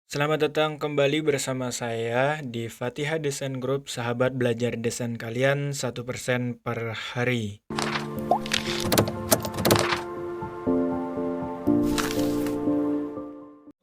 Selamat datang kembali bersama saya di Fatihah Desain Group, sahabat belajar desain kalian 1% per hari.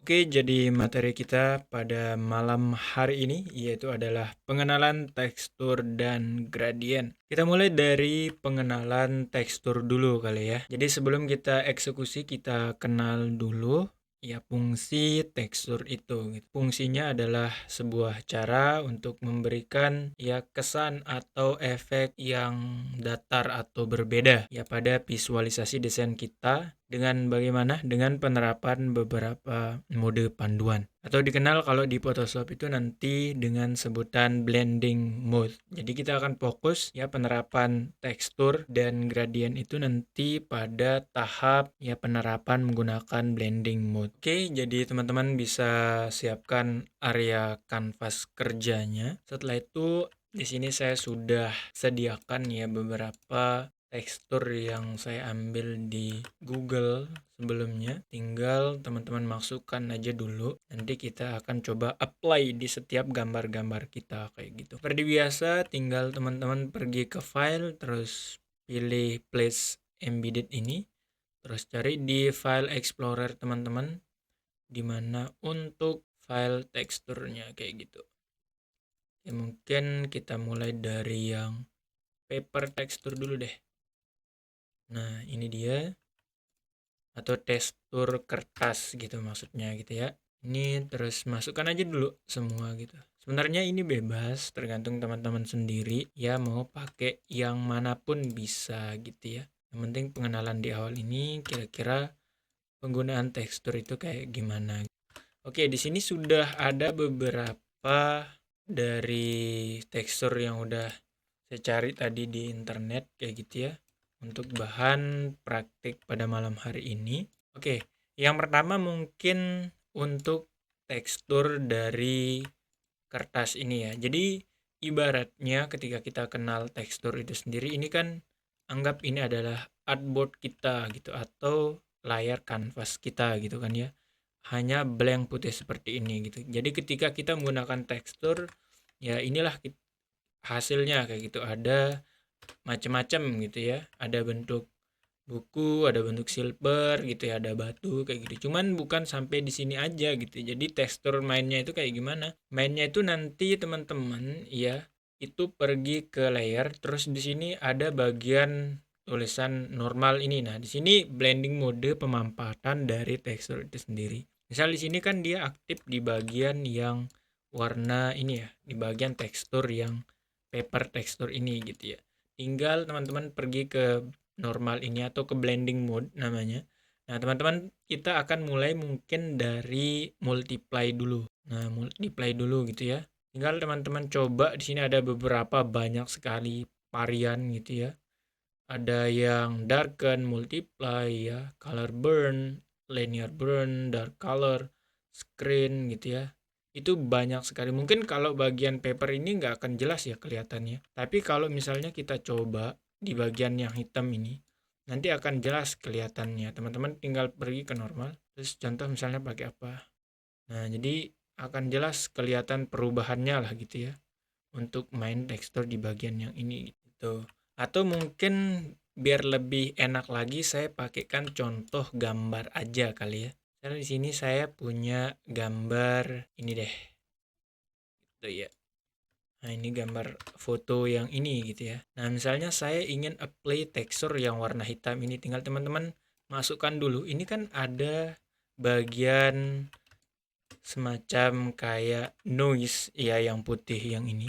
Oke, jadi materi kita pada malam hari ini yaitu adalah pengenalan tekstur dan gradien. Kita mulai dari pengenalan tekstur dulu kali ya. Jadi sebelum kita eksekusi, kita kenal dulu ya fungsi tekstur itu gitu. Fungsinya adalah sebuah cara untuk memberikan ya kesan atau efek yang datar atau berbeda ya pada visualisasi desain kita dengan bagaimana? Dengan penerapan beberapa mode panduan atau dikenal kalau di Photoshop itu nanti dengan sebutan blending mode. Jadi kita akan fokus ya penerapan tekstur dan gradien itu nanti pada tahap ya penerapan menggunakan blending mode. Oke, jadi teman-teman bisa siapkan area kanvas kerjanya. Setelah itu di sini saya sudah sediakan ya beberapa tekstur yang saya ambil di Google sebelumnya. Tinggal teman-teman masukkan aja dulu. Nanti kita akan coba apply di setiap gambar-gambar kita kayak gitu. Seperti biasa, tinggal teman-teman pergi ke file, terus pilih place embedded ini. Terus cari di file explorer teman-teman, dimana untuk file teksturnya kayak gitu. Ya, mungkin kita mulai dari yang paper tekstur dulu deh. Nah, ini dia, atau tekstur kertas gitu maksudnya gitu ya. Ini terus masukkan aja dulu semua gitu. Sebenarnya ini bebas, tergantung teman-teman sendiri ya mau pakai yang manapun bisa gitu ya. Yang penting pengenalan di awal ini kira-kira penggunaan tekstur itu kayak gimana. Oke, di sini sudah ada beberapa dari tekstur yang udah saya cari tadi di internet kayak gitu ya, untuk bahan praktik pada malam hari ini. Oke, yang pertama mungkin untuk tekstur dari kertas ini ya. Jadi ibaratnya ketika kita kenal tekstur itu sendiri, ini kan anggap ini adalah artboard kita gitu, atau layar kanvas kita gitu kan ya. Hanya blank putih seperti ini gitu. Jadi ketika kita menggunakan tekstur, ya inilah hasilnya kayak gitu. Ada macam-macam gitu ya. Ada bentuk buku, ada bentuk silver gitu ya, ada batu kayak gitu. Cuman bukan sampai di sini aja gitu. Jadi tekstur mainnya itu kayak gimana? Mainnya itu nanti teman-teman ya itu pergi ke layer, terus di sini ada bagian tulisan normal ini. Nah, di sini blending mode pemampatan dari tekstur itu sendiri. Misal di sini kan dia aktif di bagian yang warna ini ya, di bagian tekstur yang paper tekstur ini gitu ya. Tinggal teman-teman pergi ke normal ini atau ke blending mode namanya. Nah, teman-teman kita akan mulai mungkin dari multiply dulu. Nah, multiply dulu gitu ya. Tinggal teman-teman coba, di sini ada beberapa banyak sekali varian gitu ya. Ada yang darken, multiply ya, color burn, linear burn, dark color, screen gitu ya. Itu banyak sekali. Mungkin kalau bagian paper ini nggak akan jelas ya kelihatannya. Tapi kalau misalnya kita coba di bagian yang hitam ini, nanti akan jelas kelihatannya. Teman-teman tinggal pergi ke normal. Terus contoh misalnya pakai apa. Nah, jadi akan jelas kelihatan perubahannya lah gitu ya. Untuk main tekstur di bagian yang ini gitu. Atau mungkin biar lebih enak lagi saya pakaikan contoh gambar aja kali ya. Karena di sini saya punya gambar ini deh. Gitu ya. Nah, ini gambar foto yang ini gitu ya. Nah, misalnya saya ingin apply tekstur yang warna hitam ini, tinggal teman-teman masukkan dulu. Ini kan ada bagian semacam kayak noise ya yang putih yang ini.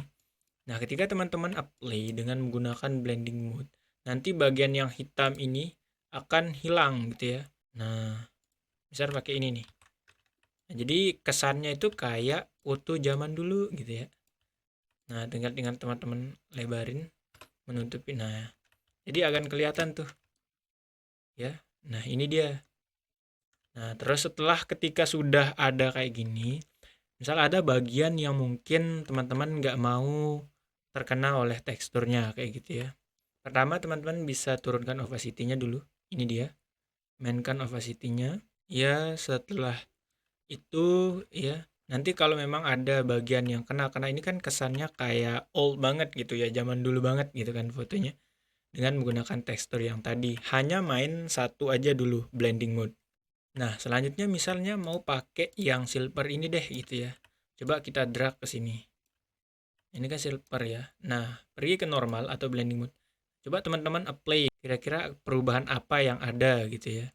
Nah, ketika teman-teman apply dengan menggunakan blending mode, nanti bagian yang hitam ini akan hilang gitu ya. Nah, misal pakai ini nih. Nah, jadi kesannya itu kayak foto zaman dulu gitu ya. Nah, tinggal teman-teman lebarin, menutupi. Nah, jadi akan kelihatan tuh ya. Nah, ini dia. Nah, terus setelah ketika sudah ada kayak gini, misal ada bagian yang mungkin teman-teman nggak mau terkena oleh teksturnya kayak gitu ya. Pertama, teman-teman bisa turunkan opacity-nya dulu. Ini dia. Mainkan opacity-nya. Ya, setelah itu ya Nanti kalau memang ada bagian yang kena, karena ini kan kesannya kayak old banget gitu ya, zaman dulu banget gitu kan fotonya. Dengan menggunakan tekstur yang tadi, hanya main satu aja dulu, blending mode. Nah, selanjutnya misalnya mau pakai yang silver ini deh gitu ya. Coba kita drag ke sini. Ini kan silver ya. Nah, pergi ke normal atau blending mode. Coba teman-teman apply kira-kira perubahan apa yang ada gitu ya.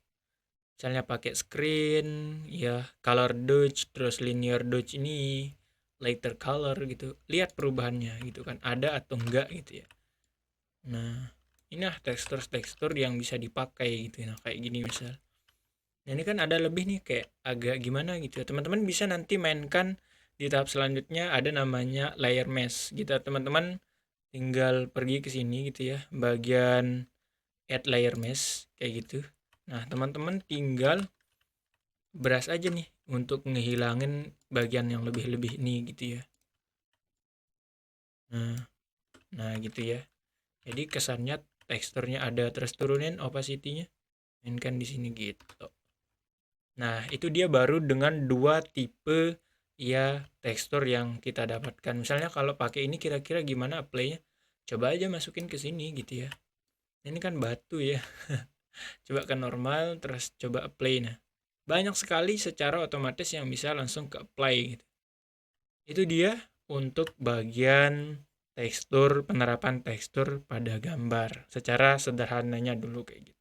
Misalnya pakai screen, ya color dodge, terus linear dodge ini, lighter color gitu. Lihat perubahannya gitu kan, ada atau enggak gitu ya. Nah, ini tekstur-tekstur yang bisa dipakai gitu ya. Nah, kayak gini misal. Nah, ini kan ada lebih nih kayak agak gimana gitu ya. Teman-teman bisa nanti mainkan di tahap selanjutnya ada namanya layer mesh gitu. Teman-teman tinggal pergi ke sini gitu ya, bagian add layer mesh kayak gitu. Nah, teman-teman tinggal beras aja nih untuk ngehilangin bagian yang lebih-lebih ini gitu ya. Nah, nah gitu ya. Jadi kesannya teksturnya ada, terus turunin opacity-nya. Mainkan di sini gitu. Nah, itu dia baru dengan dua tipe ya tekstur yang kita dapatkan. Misalnya kalau pakai ini kira-kira gimana play-nya? Coba aja masukin ke sini gitu ya. Ini kan batu ya. Coba ke normal terus coba apply. Nah, banyak sekali secara otomatis yang bisa langsung ke apply gitu. Itu dia untuk bagian tekstur, penerapan tekstur pada gambar secara sederhananya dulu kayak gitu.